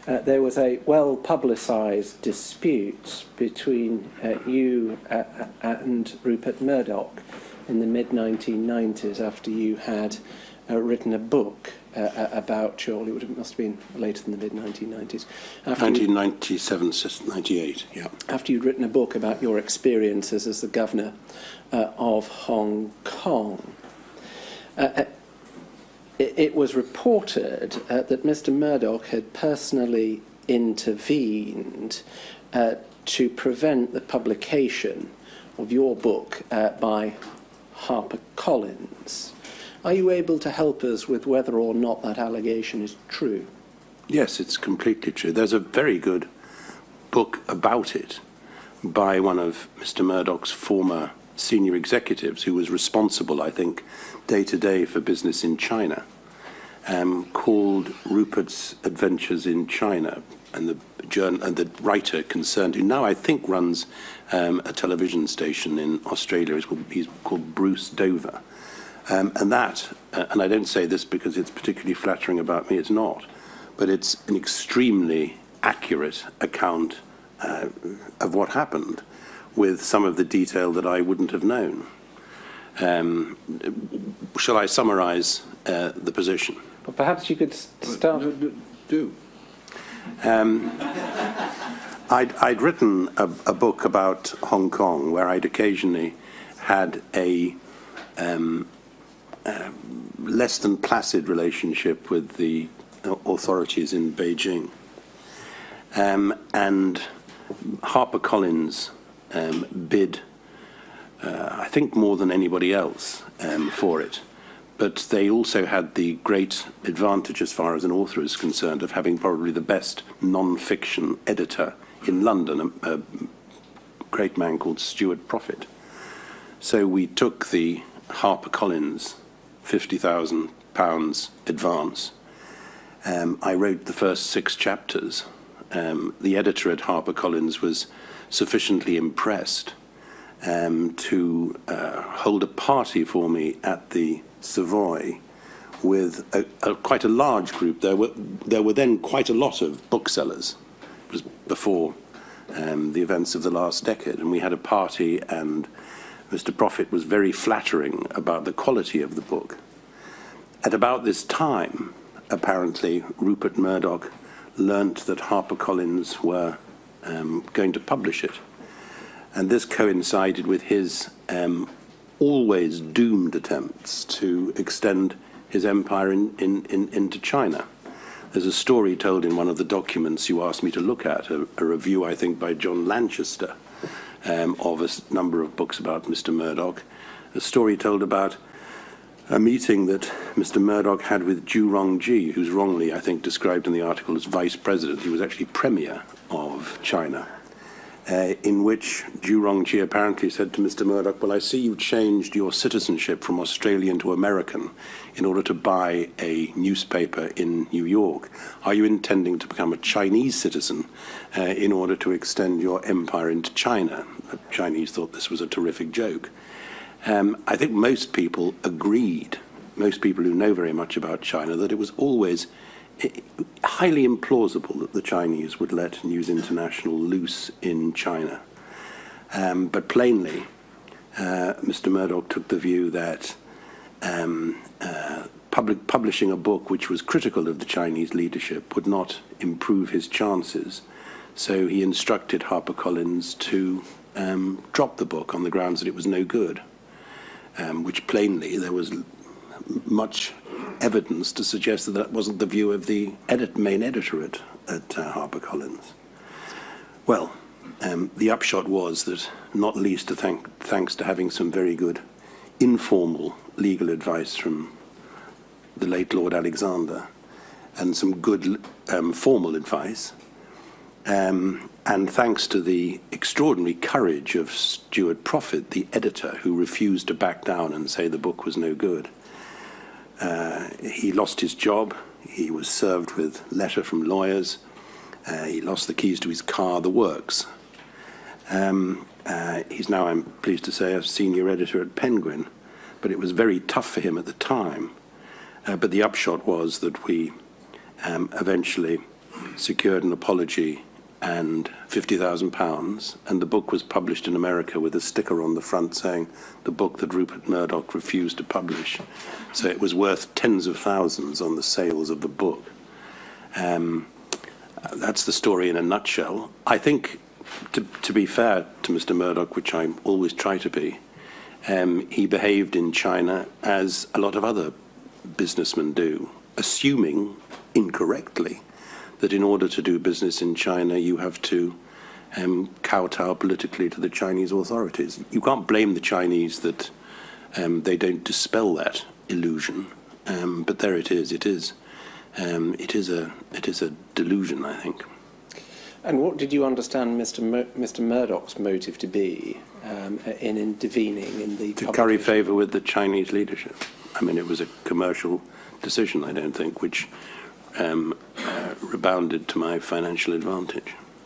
there was a well-publicised dispute between you and Rupert Murdoch in the mid-1990s after you had written a book about your, it must have been later than the mid-1990s. 1997, 98, yeah. After you'd written a book about your experiences as the governor of Hong Kong. It was reported that Mr. Murdoch had personally intervened to prevent the publication of your book by HarperCollins. Are you able to help us with whether or not that allegation is true? Yes, it's completely true. There's a very good book about it by one of Mr. Murdoch's former senior executives who was responsible, I think, day to day for business in China, called Rupert's Adventures in China, and the writer concerned, who now I think runs a television station in Australia, he's called Bruce Dover. And I don't say this because it's particularly flattering about me, it's not, but it's an extremely accurate account of what happened, with some of the detail that I wouldn't have known. Shall I summarize the position? Well, perhaps you could start. Do. I'd written a book about Hong Kong where I'd occasionally had a less than placid relationship with the authorities in Beijing. And HarperCollins bid, I think, more than anybody else for it. But they also had the great advantage, as far as an author is concerned, of having probably the best non-fiction editor in London, a great man called Stuart Profit. So we took the HarperCollins £50,000 advance. I wrote the first 6 chapters. The editor at HarperCollins was sufficiently impressed to hold a party for me at the Savoy with quite a large group. There were then quite a lot of booksellers. It was before the events of the last decade, and we had a party, and Mr. Profit was very flattering about the quality of the book. At about this time, apparently, Rupert Murdoch learnt that HarperCollins were going to publish it. And this coincided with his always doomed attempts to extend his empire into China. There's a story told in one of the documents you asked me to look at, a review, I think, by John Lanchester, of a number of books about Mr. Murdoch. A story told about a meeting that Mr. Murdoch had with Zhu Rongji, who's wrongly, I think, described in the article as vice president. He was actually premier of China, in which Zhu Rongji apparently said to Mr. Murdoch, well, I see you've changed your citizenship from Australian to American in order to buy a newspaper in New York. Are you intending to become a Chinese citizen in order to extend your empire into China? The Chinese thought this was a terrific joke. I think most people agreed, most people who know very much about China, that it was always highly implausible that the Chinese would let News International loose in China. But plainly, Mr. Murdoch took the view that publishing a book which was critical of the Chinese leadership would not improve his chances. So he instructed HarperCollins to drop the book on the grounds that it was no good, which plainly there was much evidence to suggest that that wasn't the view of the main editor at HarperCollins. Well, the upshot was that, not least thanks to having some very good informal legal advice from the late Lord Alexander, and some good formal advice, and thanks to the extraordinary courage of Stuart Profit, the editor, who refused to back down and say the book was no good, he lost his job. He was served with letter from lawyers. He lost the keys to his car, the works. He's now, I'm pleased to say, a senior editor at Penguin, but it was very tough for him at the time. But the upshot was that we eventually secured an apology and £50,000, and the book was published in America with a sticker on the front saying the book that Rupert Murdoch refused to publish. So it was worth tens of thousands on the sales of the book. That's the story in a nutshell. I think, to be fair to Mr. Murdoch, which I always try to be, he behaved in China as a lot of other businessmen do, assuming incorrectly that in order to do business in China, you have to kowtow politically to the Chinese authorities. You can't blame the Chinese that they don't dispel that illusion, but there it is. It is a delusion, I think. And what did you understand Mr. Murdoch's motive to be in intervening in the to curry favour with the Chinese leadership? I mean, it was a commercial decision, I don't think, which rebounded to my financial advantage.